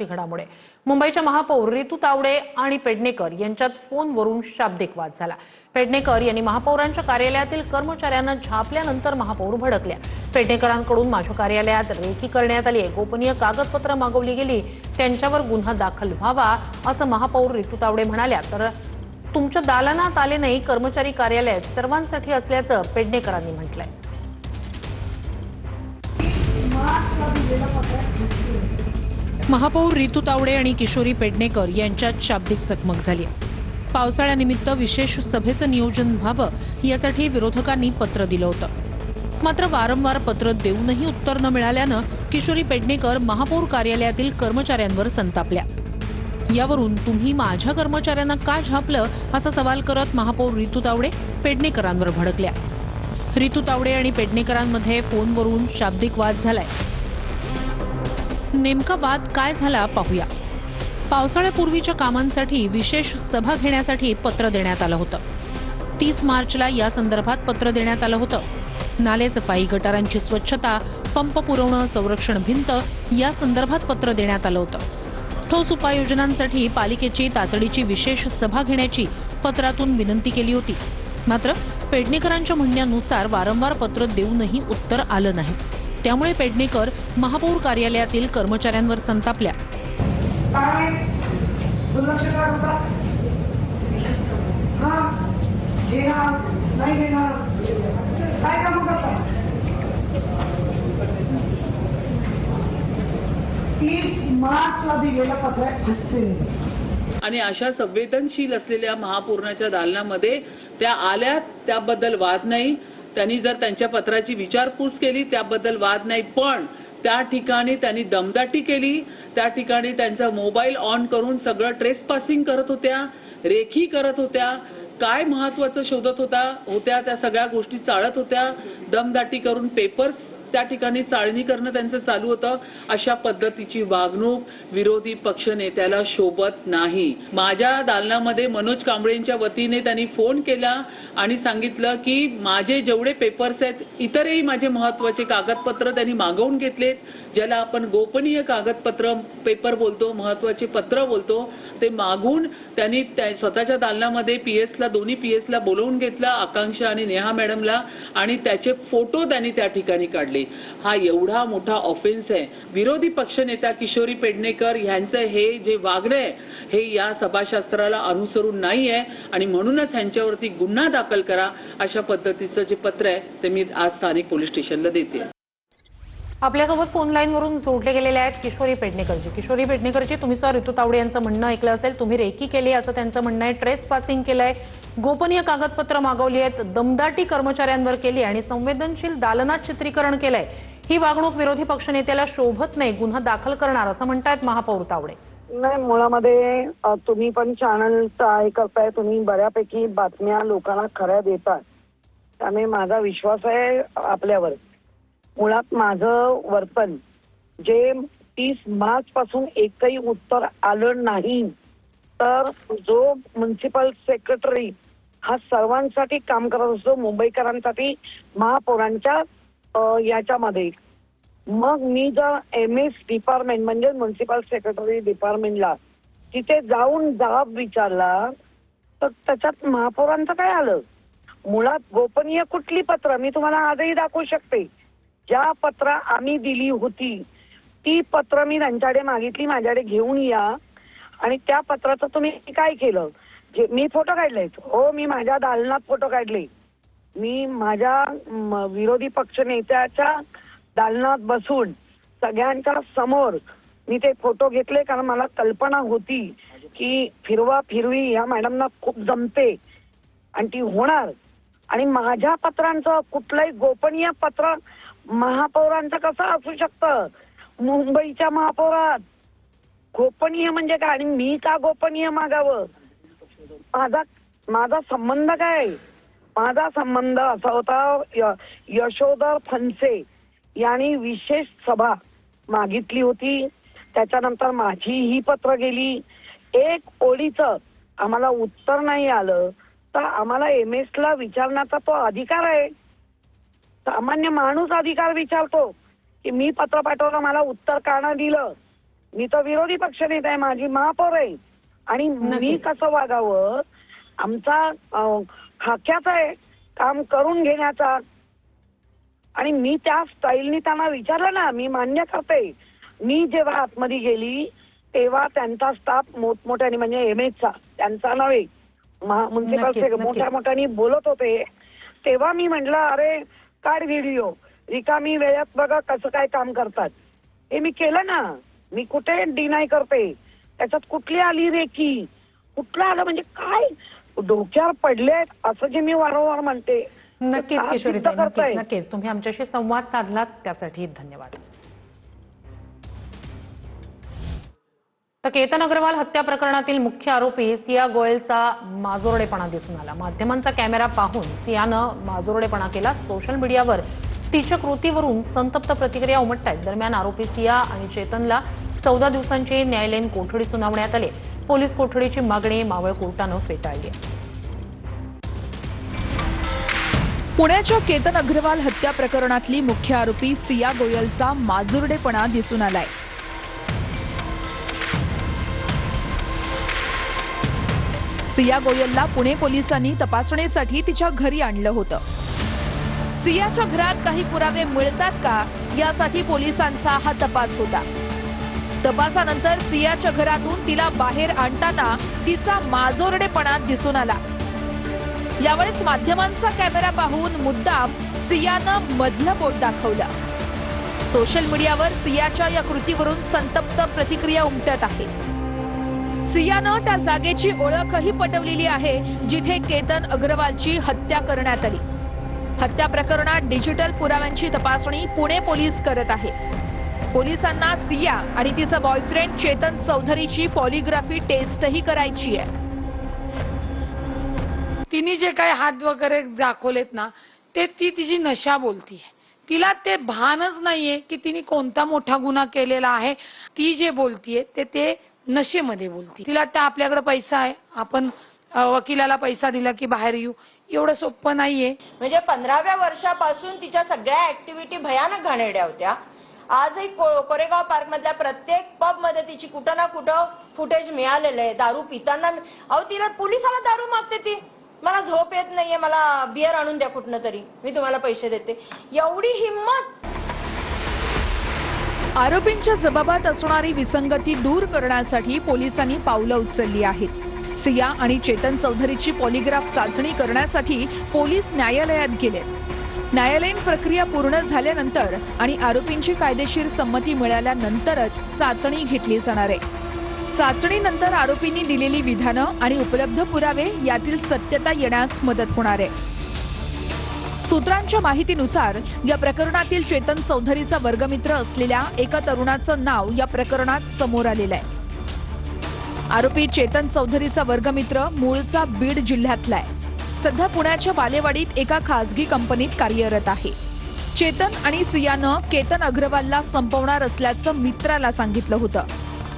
घडामोडी मुंबईच्या महापौर रितू तावडे आणि पेडणेकर यांच्यात फोनवरून शाब्दिक वाद झाला। पेडणेकर यांनी महापौरांच्या कार्यालयातील कर्मचाऱ्यांना झापल्यानंतर महापौर भडकल्या। पेडणेकरांकडून माझ्या कार्यालयात रेकी करण्यात आली आहे, गोपनीय कागदपत्र मागवली गेली, त्यांच्यावर गुन्हा दाखल व्हावा असं महापौर रितू तावडे म्हणाल्या। तर तुमच्या दालनात आले नाही, कर्मचारी कार्यालय सर्वांसाठी असल्याचं पेडणेकरांनी म्हटलंय। महापौर रितू तावडे आणि किशोरी पेडणेकर यांच्यात शाब्दिक चकमक झाली। पावसाळ्यानिमित्त विशेष सभेचं नियोजन व्हावं यासाठी विरोधकांनी पत्र दिलं होतं। मात्र वारंवार पत्र देऊनही उत्तर न मिळाल्यानं किशोरी पेडणेकर महापौर कार्यालयातील कर्मचाऱ्यांवर संतापल्या। यावरून तुम्ही माझ्या कर्मचाऱ्यांना का झापलं असा सवाल करत महापौर रितू तावडे पेडणेकरांवर भडकल्या। रितू तावडे आणि पेडणेकरांमध्ये फोनवरून शाब्दिक वाद झालाय। नेमका वाद काय झाला पाहूया। पावसाळ्यापूर्वीच्या कामांसाठी विशेष सभा घेण्यासाठी पत्र देण्यात आलं होतं। 30 मार्चला या संदर्भात पत्र देण्यात आलं होतं। नाले सफाई, गटारांची स्वच्छता, पंप पुरवणं, संरक्षण भिंत या संदर्भात पत्र देण्यात आलं होतं। ठोस उपाययोजनांसाठी पालिकेची तातडीची विशेष सभा घेण्याची पत्रातून विनंती केली होती। मात्र पेडणेकरांच्या म्हणण्यानुसार वारंवार पत्र देऊनही उत्तर आलं नाही। त्यामुळे पेडणेकर महापौर कार्यालयातील कर्मचाऱ्यांवर संतापल्या। आणि अशा संवेदनशील असलेल्या महापौरांच्या दालनामध्ये त्या आल्यात, त्याबद्दल वाद नाही। त्यांनी जर त्यांच्या पत्राची विचारपूस केली त्याबद्दल वाद नाही, पण त्या ठिकाणी त्यांनी दमदाटी केली। त्या ठिकाणी त्यांचा मोबाईल ऑन करून सगळं ट्रेसपासिंग करत होत्या, रेखी करत होत्या, काय महत्त्वाचं शोधत होत्या त्या सगळ्या गोष्टी चाळत होत्या। दमदाटी करून पेपर्स त्या ठिकाणी चाळणी करणं त्यांचं चालू होतं। अशा पद्धतीची वागणूक विरोधी पक्षनेत्याला शोभत नाही। माझ्या दालनामध्ये मनोज कांबळेंच्या वतीने त्यांनी फोन केला आणि सांगितलं की माझे जेवढे पेपर्स आहेत, इतरही माझे महत्त्वाचे कागदपत्र त्यांनी मागवून घेतलेत, ज्याला आपण गोपनीय कागदपत्र पेपर बोलतो, महत्त्वाचे पत्र बोलतो, ते मागून त्यांनी स्वतःच्या दालनामध्ये पीएसला, दोन्ही पीएसला बोलवून घेतलं, आकांक्षा आणि नेहा मॅडमला, आणि त्याचे फोटो त्यांनी त्या ठिकाणी काढले। हा एवढा मोठा ऑफेन्स आहे। विरोधी पक्षनेता किशोरी पेडणेकर यांचं हे जे वागणं आहे हे या सभाशास्त्राला अनुसरून नाही आहे, आणि म्हणूनच यांच्यावरती गुन्हा दाखल करा अशा पद्धतीचं जे पत्र आहे ते मी आज स्थानिक पोलीस स्टेशनला देते। आपल्यासोबत फोन लाईन वरून जोडले गेलेले आहेत किशोरी पेडणेकरजी। किशोरी पेडणेकरजी, तुम्ही सर रितू तावडे यांचं म्हणणं ऐकलं असेल, तुम्ही रेकी केली असं त्यांचं म्हणणं आहे, ट्रेस पासिंग केलंय, गोपनीय कागदपत्र मागवली आहेत, दमदाटी कर्मचाऱ्यांवर केली आणि संवेदनशील दालनात चित्रीकरण केलंय। ही वागणूक विरोधी पक्षनेत्याला शोभत नाही, गुन्हा दाखल करणार असं म्हणतायत महापौर तावडे। नाही, मुळामध्ये तुम्ही पण चॅनलचा हे करताय, तुम्ही बऱ्यापैकी बातम्या लोकांना खऱ्या देतात, त्यामुळे माझा विश्वास आहे आपल्यावर। मुळात माझं वर्तन जे 30 मार्च पासून एकही उत्तर आलं नाही, तर जो म्युन्सिपल सेक्रेटरी हा सर्वांसाठी काम करत असतो, मुंबईकरांसाठी, महापौरांच्या याच्यामध्ये, मग मी जर MS डिपार्टमेंट म्हणजे म्युन्सिपल सेक्रेटरी डिपार्टमेंटला तिथे जाऊन जबाब विचारला तर त्याच्यात महापौरांचं काय आलं? मुळात गोपनीय कुठली पत्र मी तुम्हाला आजही दाखवू शकते। ज्या पत्र आम्ही दिली होती ती पत्र मी त्यांच्याकडे मागितली, माझ्याकडे घेऊन या, आणि त्या पत्राचं तुम्ही काय केलं? मी फोटो काढलेत, हो, मी माझ्या दालनात फोटो काढले, मी माझ्या विरोधी पक्ष नेत्याच्या दालनात बसून सगळ्यांच्या समोर मी ते फोटो घेतले, कारण मला कल्पना होती की फिरवा फिरवी या मॅडमना खूप जमते आणि ती होणार, आणि माझ्या पत्रांचं कुठलंही गोपनीय पत्र महापौरांचं कसं असू शकतं? मुंबईच्या महापौरात गोपनीय म्हणजे काय, आणि मी का गोपनीय मागावं? माझा संबंध काय? माझा संबंध असा होता, यशोधर फणसे यांनी विशेष सभा मागितली होती, त्याच्यानंतर माझी ही पत्र गेली, एक ओळीचं आम्हाला उत्तर नाही आलं, तर आम्हाला MS ला विचारण्याचा तो अधिकार आहे। सामान्य माणूस अधिकार विचारतो की मी पत्र पाठवलं, मला उत्तर का नाही दिलं, मी तर विरोधी पक्षनेता आहे, माझी महापौर आहे आणि मी नक्कीच. कसं वागावं आमचा खाक्याचा आहे काम करून घेण्याचा. आणि मी त्या स्टाईलनी त्यांना विचारलं ना, मी मान्य करते. मी जेव्हा आतमध्ये गेली तेव्हा त्यांचा स्टाफ मोठमोठ्याने म्हणजे एमएचा त्यांचा नव्हे म्युन्सिपलचे नक्कीच. मोठ्या मोठ्याने बोलत होते. तेव्हा मी म्हटलं अरे काढ व्हिडिओ, रिकामी वेळात बघा कसं काय काम करतात. हे मी केलं ना, मी कुठे डिनाय करते. त्याच्यात कुठली आली रेकी, कुठलं आलं म्हणजे काय डोक्यावर पडले असं जे मी वारंवार म्हणते. नक्कीच का किशोरीताई, सिद्ध करताय? नक्कीच तुम्ही आमच्याशी संवाद साधलात त्यासाठी धन्यवाद. तर केतन अग्रवाल हत्या प्रकरणातील मुख्य आरोपी सिया गोयलचा माजोरडेपणा दिसून आला. माध्यमांचा कॅमेरा पाहून सियानं माजोरडेपणा केला. सोशल मीडियावर तिच्या कृतीवरून संतप्त प्रतिक्रिया उमटतायत. दरम्यान आरोपी सिया आणि चेतनला 14 दिवसांची न्यायालयीन कोठडी सुनावण्यात आली. पोलीस कोठडीची मागणी मावळ कोर्टानं फेटाळली. पुण्याच्या केतन अग्रवाल हत्या प्रकरणातली मुख्य आरोपी सिया गोयलचा माजुरडेपणा दिसून आलाय. सिया गोयलला पुणे पोलिसांनी तपासणीसाठी तिच्या घरी आणलं होतं. सियाच्या घरात काही पुरावे मिळतात का यासाठी पोलिसांचा हा तपास होता. तपासानंतर सियाच्या घरातून तिला बाहेर आणताना तिचा माजोरडेपणा दिसून आला. यावेळेस माध्यमांचा कॅमेरा पाहून मुद्दाम सियानं मधलं बोट दाखवलं. सोशल मीडियावर सियाच्या या कृतीवरून संतप्त प्रतिक्रिया उमटत आहे. सियानं त्या जागेची ओळखही पटवलेली आहे जिथे केतन अग्रवालची हत्या करण्यात आली. हत्या प्रकरणात डिजिटल पुराव्यांची तपासणी पुणे पोलीस करत आहे. पोलिसांना सिया आणि तिचा बॉयफ्रेंड चेतन चौधरीची पॉलिग्राफी टेस्टही करायची आहे. तिने जे काही हात वगैरे दाखवलेत ना ते ती तिची नशा बोलतीये. तिला ते भानच नाहीये की तिने कोणता मोठा गुन्हा केलेला आहे. ती जे बोलतीये ते नशेमध्ये बोलती. तिला वाटतं आपल्याकडे पैसा आहे, आपण वकिलाला पैसा दिला की बाहेर येऊ. एवढं सोपं नाहीये. म्हणजे 15व्या वर्षापासून तिच्या सगळ्या ऍक्टिव्हिटी भयानक घाणेरड्या होत्या. आजही कोरेगाव पार्क मधल्या प्रत्येक पब मध्ये तिची कुठं ना कुठं फुटेज मिळालेलं आहे. दारू पिताना अहो तिला पोलिसाला दारू मागते ती. मला झोप येत नाहीये, मला बियर आणून द्या कुठनं तरी, मी तुम्हाला पैसे देते. एवढी हिंमत. आरोपींच्या जबाबात असणारी विसंगती दूर करण्यासाठी पोलिसांनी पावलं उचलली आहेत. सिया आणि चेतन चौधरीची पॉलिग्राफ चाचणी करण्यासाठी पोलीस न्यायालयात गेले. न्यायालयीन प्रक्रिया पूर्ण झाल्यानंतर आणि आरोपींची कायदेशीर संमती मिळाल्यानंतरच चाचणी घेतली जाणार आहे. चाचणीनंतर आरोपींनी दिलेली विधानं आणि उपलब्ध पुरावे यातील सत्यता येण्यास मदत होणार आहे. सूत्रांच्या माहितीनुसार या प्रकरणातील चेतन चौधरीचा वर्गमित्र असलेल्या एका तरुणाचं नाव या प्रकरणात समोर आलेलं आहे. आरोपी चेतन चौधरीचा वर्गमित्र मूळचा बीड जिल्ह्यातला आहे. सध्या पुण्याच्या बालेवाडीत एका खासगी कंपनीत कार्यरत आहे. चेतन आणि सियानं केतन अग्रवालला संपवणार असल्याचं मित्राला सांगितलं होतं.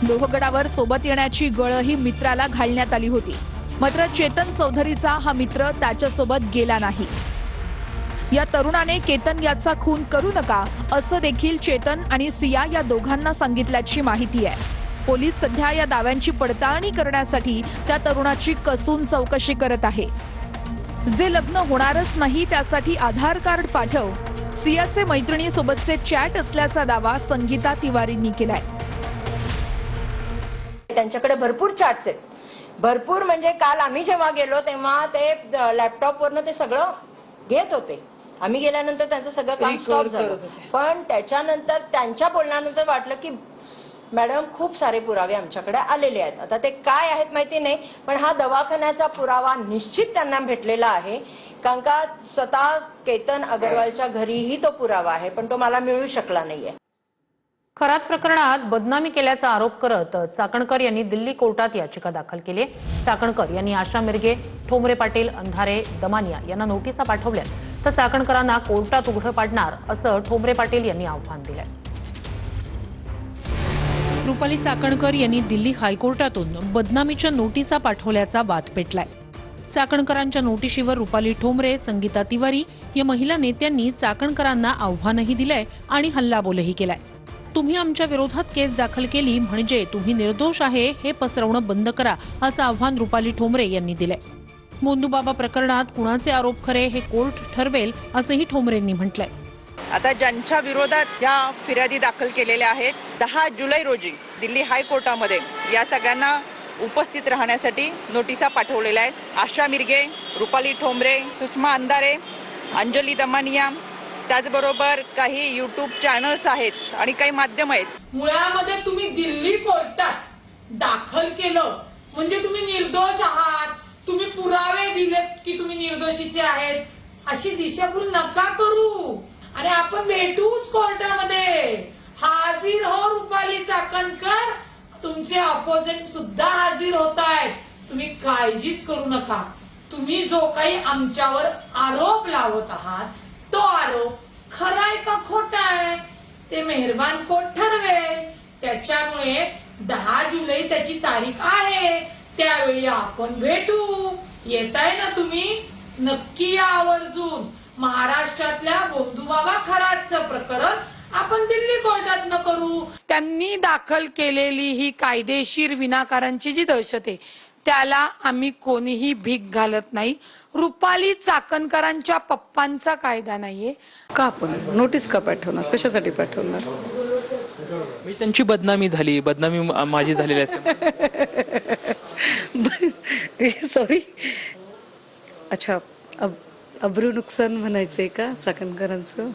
लोहगडावर सोबत येण्याची गळही मित्राला घालण्यात आली होती. मात्र चेतन चौधरीचा हा मित्र त्याच्यासोबत गेला नाही. या तरुणाने केतन याचा खून करू नका असं देखील चेतन आणि सिया या दोघांना सांगितल्याची माहिती आहे. पोलीस सध्या या दाव्यांची पडताळणी करण्यासाठी त्या तरुणाची कसून चौकशी करत आहे. जे लग्न होणारच नाही त्यासाठी आधार कार्ड पाठव, सियाचे मैत्रिणीसोबतचे चॅट असल्याचा दावा संगीता तिवारींनी केलाय. त्यांच्याकडे भरपूर चार्ट्स आहेत. भरपूर म्हणजे काल आम्ही जेव्हा गेलो तेव्हा ते लॅपटॉपवरनं ते सगळं घेत होते. आम्ही गेल्यानंतर त्यांचं सगळं काम स्टॉप झालं. पण त्याच्यानंतर त्यांच्या बोलण्यानंतर वाटलं की मॅडम खूप सारे पुरावे आमच्याकडे आलेले आहेत. आता ते काय आहेत माहिती नाही, पण हा दवाखान्याचा पुरावा निश्चित त्यांना भेटलेला आहे. कारण का स्वतः केतन अग्रवालच्या घरीही तो पुरावा आहे, पण तो मला मिळू शकला नाहीये. खरात प्रकरणात बदनामी केल्याचा आरोप करत चाकणकर यांनी दिल्ली कोर्टात याचिका दाखल केली. चाकणकर यांनी आशा मिरगे, ठोंबरे पाटील, अंधारे, दमानिया यांना नोटिसा पाठवल्या. तर चाकणकरांना कोर्टात उघडं पाडणार असं ठोंबरे पाटील यांनी आव्हान दिलंय. रुपाली चाकणकर यांनी दिल्ली हायकोर्टातून बदनामीच्या नोटिसा पाठवल्याचा वाद पेटलाय. चाकणकरांच्या नोटिशीवर रुपाली ठोंबरे, संगीता तिवारी या महिला नेत्यांनी चाकणकरांना आव्हानही दिलंय आणि हल्लाबोलही केलाय. तुम्ही आमच्या विरोधात केस दाखल केली म्हणजे तुम्ही निर्दोष आहे हे पसरवणं बंद करा, असं आव्हान रुपाली ठोंबरे यांनी दिलंय. मोंदूबाबा प्रकरणात कुणाचे आरोप खरे हे कोर्ट ठरवेल, असंही ठोंबरेंनी म्हटलंय. आता ज्यांच्या विरोधात या फिर्यादी दाखल केलेल्या आहेत 10 जुलै रोजी दिल्ली हायकोर्टामध्ये या सगळ्यांना उपस्थित राहण्यासाठी नोटिसा पाठवलेल्या आहेत. आशा मिरगे, रुपाली ठोंबरे, सुषमा अंधारे, अंजली दमानिया, त्याचबरोबर काही यूट्यूब चॅनल्स आहेत आणि काही माध्यम आहेत. मुळामध्ये तुम्ही दिल्ली कोर्टात दाखल केलं म्हणजे तुम्ही निर्दोष आहात, तुम्ही पुरावे दिलेत की तुम्ही निर्दोषीचे आहेत, अशी दिशाभूल नका करू. आणि आपण भेटूच कोर्टामध्ये. हाजीर हो रुपाली चाकणकर, तुमचे अपोजिट सुद्धा हाजीर होत आहेत. तुम्ही काळजीच करू नका. तुम्ही जो काही आमच्यावर आरोप लावत आहात तो आरोप खरा आहे का खोटा आहे ते मेहरबान कोर्ट ठरवेल. त्याच्यामुळे 10 जुलै त्याची तारीख आहे, त्यावेळी आपण भेटू. येताय ना तुम्ही? नक्की या आवर्जून. महाराष्ट्रातल्या मोंदूबाबा खरातचं प्रकरण आपण दिल्ली कोर्टात न करू. त्यांनी दाखल केलेली ही कायदेशीर विनाकारांची जी दहशत आहे त्याला आम्ही कोणीही भीक घालत नाही. रुपाली चाकणकरांच्या पप्पांचा कायदा नाहीये. का आपण नोटीस का पाठवणार, कशासाठी पाठवणार? मी त्यांची बदनामी झाली, बदनामी माझी झालेली असेल. सॉरी, अच्छा, अब्रू नुकसान म्हणायचंय का चाकणकरांचं?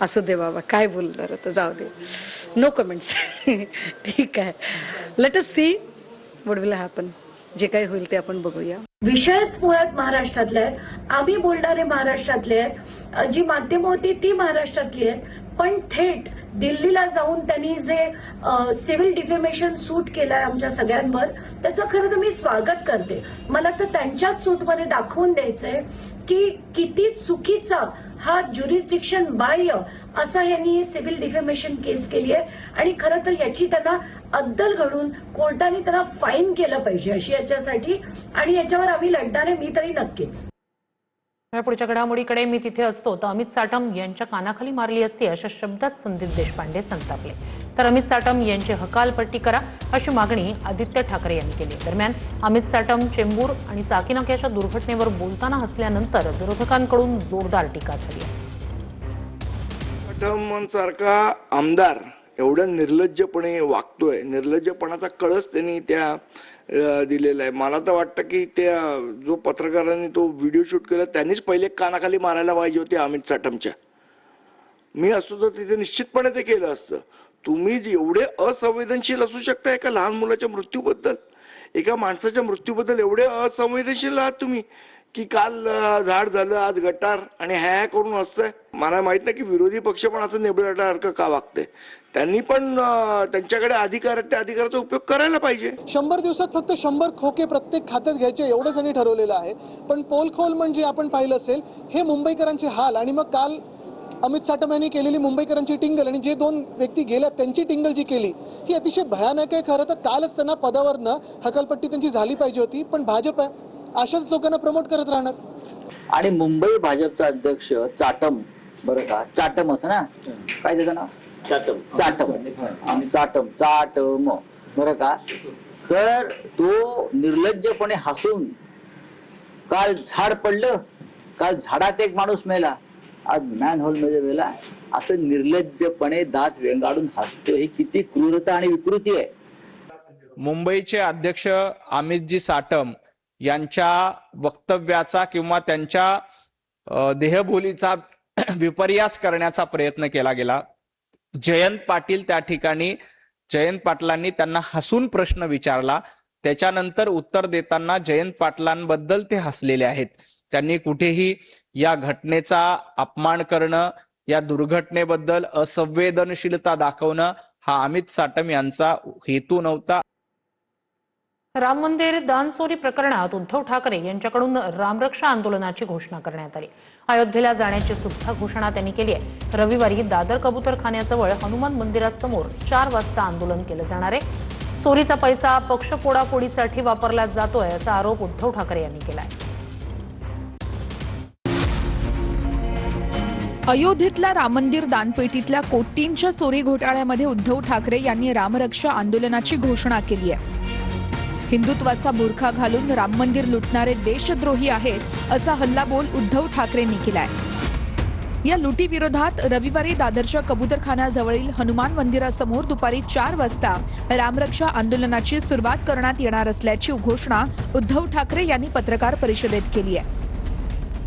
असू दे बाबा, काय बोलणार आता, जाऊ दे, नो कमेंट्स. ठीक आहे, let us see what will happen. जे काही होईल ते आपण बघूया. विषयच मुळात महाराष्ट्रातले आहेत, आम्ही बोलणारे महाराष्ट्रातले आहेत, जी माध्यमं होती ती महाराष्ट्रातली आहेत. पण थेट दिल्लीला जाऊन त्यांनी जे सिव्हिल डिफेमेशन सूट केलाय आमच्या सगळ्यांवर, त्याचं खरं तर मी स्वागत करते. मला तर त्यांच्याच सूटमध्ये दाखवून द्यायचंय की किती चुकीचा हा ज्युरिस्डिक्शन बाह्य असा यांनी सिव्हिल डिफेमेशन केस केली आहे. आणि खरं तर याची त्यांना अद्दल घडून कोर्टाने त्यांना फाईन केलं पाहिजे अशी याच्यासाठी. आणि याच्यावर आम्ही लढणारे, मी तरी नक्कीच. पुढच्या घडामोडीकडे मी तिथे असतो तर अमित साटम यांच्या कानाखाली मारली असती अशा शब्दात संदीप देशपांडे संतापले. तर अमित साटम यांची हकालपट्टी करा अशी मागणी आदित्य ठाकरे यांनी केली. दरम्यान अमित साटम चेंबूर आणि साकीनाक्याच्या दुर्घटनेवर बोलताना हसल्यानंतर विरोधकांकडून जोरदार टीका झाली. साटम सारखा आमदार एवढ्या निर्लज्जपणे वागतोय, निर्लज्जपणाचा कळस त्यांनी त्या दिलेला आहे. मला तर वाटतं की त्या जो पत्रकारांनी तो व्हिडिओ शूट केला त्यांनीच पहिले कानाखाली मारायला पाहिजे होते अमित साटमच्या. मी असतो तर तिथे निश्चितपणे ते केलं असतं. तुम्ही एवढे असंवेदनशील असू शकता एका लहान मुलाच्या मृत्यूबद्दल, एका माणसाच्या मृत्यूबद्दल एवढे असंवेदनशील आहात तुम्ही की काल झाड झालं आज गटार आणि ह्या करून हसताय. मला माहित नाही की विरोधी पक्ष पण असं नेबळाटासारखं का वागते. त्यांनी पण त्यांच्याकडे अधिकार आहे, त्या अधिकाराचा उपयोग करायला पाहिजे. 100 दिवसात फक्त 100 खोके प्रत्येक खात्यात घ्यायचे एवढंच त्यांनी ठरवलेलं आहे. पण पोलखोल म्हणजे आपण पाहिलं असेल हे मुंबईकरांचे हाल. आणि मग काल अमित साटम यांनी केलेली मुंबईकरांची टिंगल आणि जे 2 व्यक्ती गेल्या त्यांची टिंगल जी केली ही अतिशय भयानक आहे. खरं तर कालच त्यांना पदावरनं हकालपट्टी त्यांची झाली पाहिजे होती. पण भाजप अशाच लोकांना प्रमोट करत राहणार. आणि मुंबई भाजपचा अध्यक्ष चाटम, बरं का, चाटम असं ना, काय त्याचं नाव, चाटम, बरं का, तर तो निर्लज्जपणे हसून काल झाड पडलं, काल झाडात एक माणूस मेला, आज मॅन होल मध्ये मेला, असं निर्लज्जपणे दात वेंगाडून हसतो. ही किती क्रूरता आणि विकृती आहे. मुंबईचे अध्यक्ष अमितजी साटम यांच्या वक्तव्याचा किंवा त्यांच्या देहबोलीचा विपर्यास करण्याचा प्रयत्न केला गेला. जयंत पाटील त्या ठिकाणी, जयंत पाटलांनी त्यांना हसून प्रश्न विचारला. त्याच्यानंतर उत्तर देताना जयंत पाटलांबद्दल ते हसलेले आहेत. त्यांनी कुठेही या घटनेचा अपमान करणं, या दुर्घटनेबद्दल असंवेदनशीलता दाखवणं हा अमित साटम यांचा हेतू नव्हता. राम मंदिर दानचोरी प्रकरणात उद्धव ठाकरे यांच्याकडून रामरक्षा आंदोलनाची घोषणा करण्यात आली. अयोध्येला जाण्याची सुद्धा घोषणा त्यांनी केली आहे. रविवारी दादर कबूतरखान्याजवळ हनुमान मंदिरासमोर 4 वाजता आंदोलन केलं जाणार आहे. चोरीचा पैसा पक्ष फोडाफोडीसाठी वापरला जातोय असा आरोप उद्धव ठाकरे यांनी केलाय. अयोध्येतल्या राम मंदिर दानपेटीतल्या कोटींच्या चोरी घोटाळ्यामध्ये उद्धव ठाकरे यांनी रामरक्षा आंदोलनाची घोषणा केली आहे. हिंदुत्वाचा बुरखा घालून राम मंदिर लुटणारे देशद्रोही आहेत असा हल्लाबोल उद्धव ठाकरेंनी केलाय. या लुटीविरोधात रविवारी दादरच्या कबूतरखान्याजवळील हनुमान मंदिरासमोर दुपारी 4 वाजता रामरक्षा आंदोलनाची सुरुवात करण्यात येणार असल्याची घोषणा उद्धव ठाकरे यांनी पत्रकार परिषदेत केली आहे.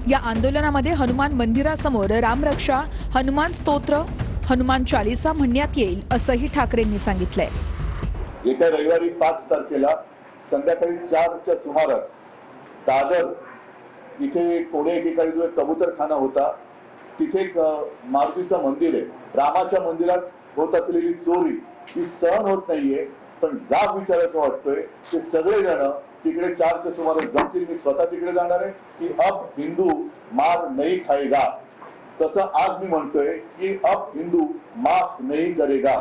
या आंदोलनामध्ये हनुमान मंदिरासमोर रामरक्षा, हनुमान स्तोत्र, हनुमान चालीसा म्हणण्यात येईल असंही ठाकरेंनी सांगितलंय. येत्या रविवारी 5 तारखेला संध्याकाळी 4च्या सुमारास दादर इथे कोणे एकेकाळी जो एक कबूतरखाना होता तिथे एक मारुतीचं मंदिर आहे. रामाच्या मंदिरात होत असलेली चोरी ही सहन होत नाहीये, पण जाब विचारायचं वाटतोय ते सगळेजण तिकडे 4च्या सुमारास जमतील. मी स्वतः तिकडे जाणार आहे की अब हिंदू मार नहीं खाएगा, तसं आज मी म्हणतोय की अब हिंदू माफ नहीं करेगा.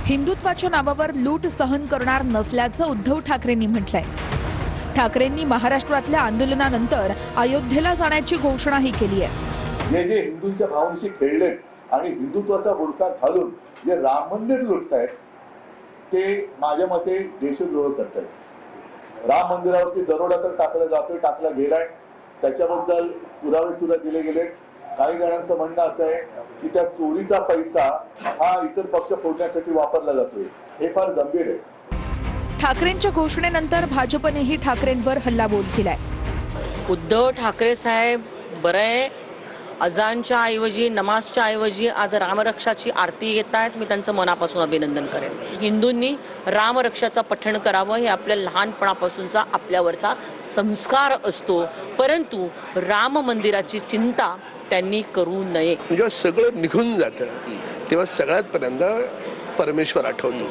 हिंदुत्वाच्या नावावर लूट सहन करणार नसल्याचं उद्धव ठाकरेंनी म्हटलंय. ठाकरेंनी महाराष्ट्रातल्या आंदोलनानंतर अयोध्येला जाण्याची घोषणाही केली आहे. जे हिंदूंच्या भावनेशी खेळलेत आणि हिंदुत्वाचा बुरखा घालून जे राम मंदिर लुटतायत ते माझ्या मते देशद्रोह करतायत. राम मंदिरावरती दरोडा तर टाकला जातोय, टाकला गेलाय, त्याच्याबद्दल पुरावे सुद्धा दिले गेलेत. काही जणांचं म्हणणं असं आहे की त्या चोरीचा पैसा हा इतर पक्ष फोडण्यासाठी वापरला जातोय. हे फार गंभीर आहे. ठाकरेंच्या घोषणेनंतर भाजपनेही ठाकरेंवर हल्लाबोल केलाय. उद्धव ठाकरे साहेब बरं अजानच्या ऐवजी, नमाजच्या ऐवजी आज रामरक्षाची आरती घेत आहेत. मी त्यांचं मनापासून अभिनंदन करेन. हिंदूंनी रामरक्षाचं पठण करावं हे आपल्या लहानपणापासूनचा आपल्यावरचा संस्कार असतो, परंतु राम मंदिराची चिंता त्यांनी करू नये. जेव्हा सगळं निघून जातं तेव्हा सगळ्यात पहिल्यांदा परमेश्वर आठवतो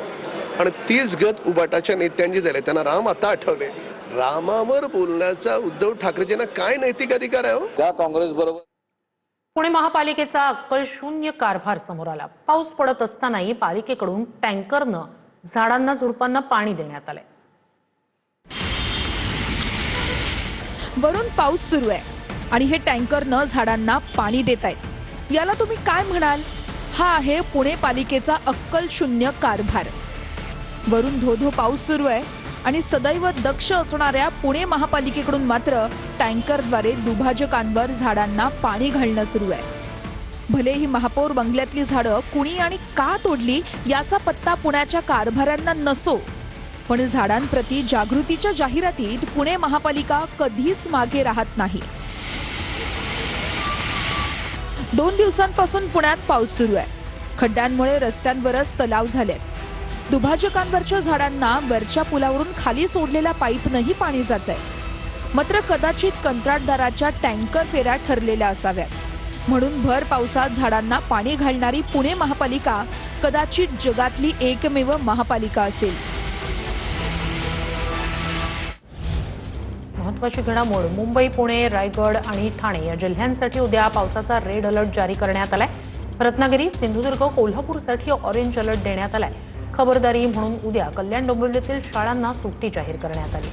आणि तीच गत उबाटाच्या नेत्यांची झाली. त्यांना राम आता आठवले. रामावर बोलण्याचा उद्धव ठाकरेंना काय नैतिक अधिकार आहे? त्या काँग्रेस बरोबर पुणे महापालिकेचा अक्कल शून्य कारभार समोर आला. पाऊस पडत असतानाही पालिकेकडून टँकरनं झाडांना झुडपांना पाणी देण्यात आलंय. वरून पाऊस सुरू आहे आणि हे टँकरनं झाडांना पाणी देत आहेत. याला तुम्ही काय म्हणाल? हा आहे पुणे पालिकेचा अक्कल शून्य कारभार. वरून धोधो पाऊस सुरू आहे आणि सदैव दक्ष असणाऱ्या पुणे महापालिकेकडून मात्र टँकरद्वारे दुभाजकांवर झाडांना पाणी घालणं सुरू आहे. भले ही महापौर बंगल्यातली झाडं कुणी आणि का तोडली याचा पत्ता पुण्याच्या कारभाऱ्यांना नसो, पण झाडांप्रती जागृतीच्या जाहिरातीत पुणे महापालिका कधीच मागे राहत नाही. 2 दिवसांपासून पुण्यात पाऊस सुरू आहे. खड्ड्यांमुळे रस्त्यांवरच तलाव झालेत. दुभाजकांवरच्या झाडांना वरच्या पुलावरून खाली सोडलेल्या पाईपनंही पाणी जात आहे. मात्र कदाचित कंत्राटदाराच्या टँकर फेऱ्या ठरलेल्या असाव्यात, म्हणून भर पावसात झाडांना पाणी घालणारी पुणे महापालिका कदाचित जगातली एकमेव महापालिका असेल. महत्त्वाची घडामोड. मुंबई, पुणे, रायगड आणि ठाणे या जिल्ह्यांसाठी उद्या पावसाचा रेड अलर्ट जारी करण्यात आलाय. रत्नागिरी, सिंधुदुर्ग, कोल्हापूरसाठी ऑरेंज अलर्ट देण्यात आलाय. खबरदारी म्हणून उद्या कल्याण डोंबिवलीतील शाळांना सुट्टी जाहीर करण्यात आली.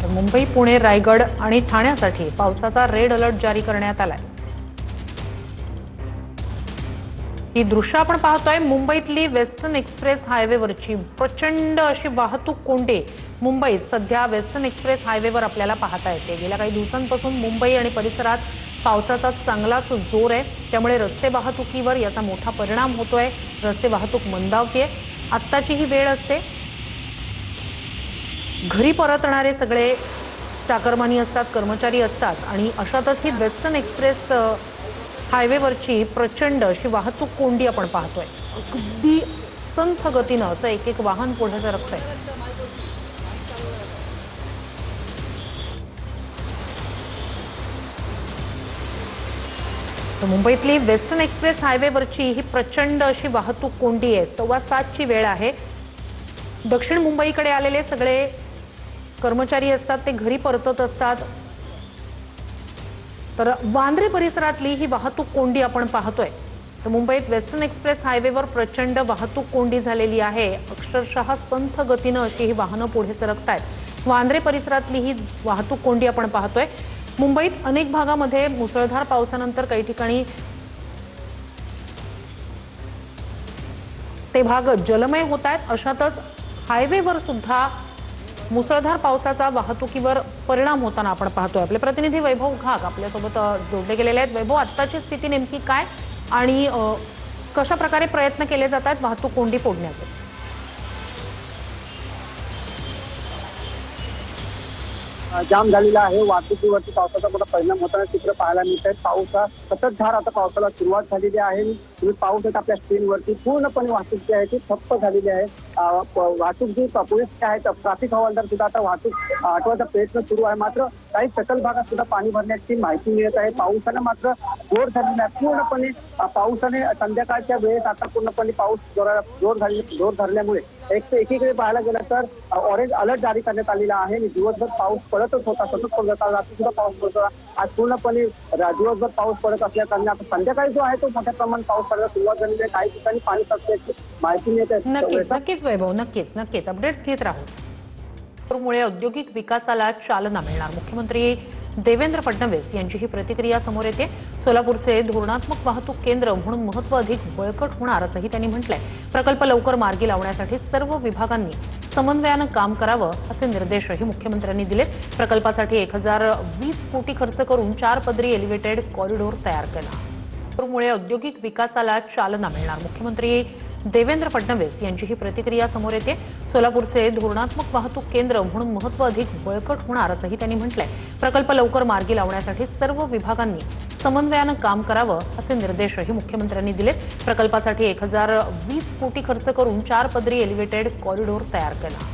मुंबई, पुणे, रायगड आणि ठाण्यासाठी पावसाचा रेड अलर्ट जारी करण्यात आलाय. ही दृश्य आपण पाहतोय. मुंबईतली वेस्टर्न एक्सप्रेस हायवेवरची प्रचंड अशी वाहतूक कोंडी मुंबईत सध्या वेस्टर्न एक्सप्रेस हायवेवर आपल्याला पाहता येते. गेल्या काही दिवसांपासून मुंबई आणि परिसरात पावसाचा चांगलाच जोर आहे, त्यामुळे रस्ते वाहतुकीवर याचा मोठा परिणाम होतोय. रस्ते वाहतूक मंदावतीये. आत्ताची ही वेळ असते, घरी परतणारे सगळे चाकरमानी असतात, कर्मचारी असतात आणि अशातच ही वेस्टर्न एक्सप्रेस हायवेवरची प्रचंड अशी वाहतूक कोंडी आपण पाहतोय. अगदी संथ गतीनं असं एक एक वाहन पुढे सरकतंय. मुंबईतली वेस्टर्न एक्सप्रेस हायवेवरची ही प्रचंड अशी वाहतूक कोंडी आहे. 7:15ची वेळ आहे. दक्षिण मुंबईकडे आलेले सगळे कर्मचारी असतात ते घरी परतत असतात. तर वांद्रे परिसरातली ही वाहतूक कोंडी आपण पाहतोय. तर मुंबईत वेस्टर्न एक्सप्रेस हायवेवर प्रचंड वाहतूक कोंडी झालेली आहे. अक्षरशः संथ गतीनं अशी ही वाहनं पुढे सरकतायत. वांद्रे परिसरातली ही वाहतूक कोंडी आपण पाहतोय. मुंबईत अनेक भागामध्ये मुसळधार पावसानंतर काही ठिकाणी ते भाग जलमय होत आहेत. अशातच हायवेवर सुद्धा मुसळधार पावसाचा वाहतुकीवर परिणाम होताना आपण पाहतोय. आपले प्रतिनिधी वैभव घाग आपल्यासोबत जोडले गेलेले आहेत. वैभव, आत्ताची स्थिती नेमकी काय आणि कशा प्रकारे प्रयत्न केले जात आहेत वाहतूक कोंडी फोडण्याचे? जाम झालेला आहे. वाहतुकीवरती पावसाचा मोठा परिणाम होताना चित्र पाहायला मिळत आहे. पावसा सततधार आता पावसाला सुरुवात झालेली आहे. तुम्ही पाहू शकता आपल्या स्क्रीनवरती पूर्णपणे वाहतूक जी आहे ती ठप्प झालेली आहे. वाहतूक जी पोलीस आहेत, ट्रॅफिक हवालदार सुद्धा आता वाहतूक हटवायचा प्रयत्न सुरू आहे. मात्र काही सखल भागात सुद्धा पाणी भरण्याची माहिती मिळत आहे. पावसानं मात्र जोर धरलेला आहे. पूर्णपणे पावसाने संध्याकाळच्या वेळेस आता पूर्णपणे पाऊस जोर धरल्यामुळे एकीकडे पाहायला गेलं तर ऑरेंज अलर्ट जारी करण्यात आलेला आहे. आणि दिवसभर पाऊस पडतच होता, सतत पडत होता. रात्री सुद्धा पाऊस पडत होता. आज पूर्णपणे दिवसभर पाऊस पडत असल्या कारणाने आता संध्याकाळी जो आहे तो मोठ्या प्रमाणात पाऊस पडायला सुरुवात झालेली आहे. काही ठिकाणी पाणी साचल्याची माहिती मिळते. नक्कीच वैभव, नक्कीच अपडेट्स घेत राहूच. मुळे औद्योगिक विकासाला चालना मिळणार. मुख्यमंत्री देवेंद्र फडणवीस यांची ही प्रतिक्रिया समोर येते. सोलापूरचे धोरणात्मक वाहतूक केंद्र म्हणून महत्त्व अधिक बळकट होणार असंही त्यांनी म्हटलंय. प्रकल्प लवकर मार्गी लावण्यासाठी सर्व विभागांनी समन्वयानं काम करावं असे निर्देशही मुख्यमंत्र्यांनी दिलेत. प्रकल्पासाठी 1020 कोटी खर्च करून 4 पदरी एलिव्हेटेड कॉरिडॉर तयार केला. मुळे औद्योगिक विकासाला चालना मिळणार. मुख्यमंत्री देवेंद्र फडणवीस यांची ही प्रतिक्रिया समोर येते. सोलापूरचे धोरणात्मक वाहतूक केंद्र म्हणून महत्त्व अधिक बळकट होणार असंही त्यांनी म्हटलंय. प्रकल्प लवकर मार्गी लावण्यासाठी सर्व विभागांनी समन्वयानं काम करावं असे निर्देशही मुख्यमंत्र्यांनी दिलेत. प्रकल्पासाठी 1020 कोटी खर्च करून 4 पदरी एलिव्हेटेड कॉरिडॉर तयार केला.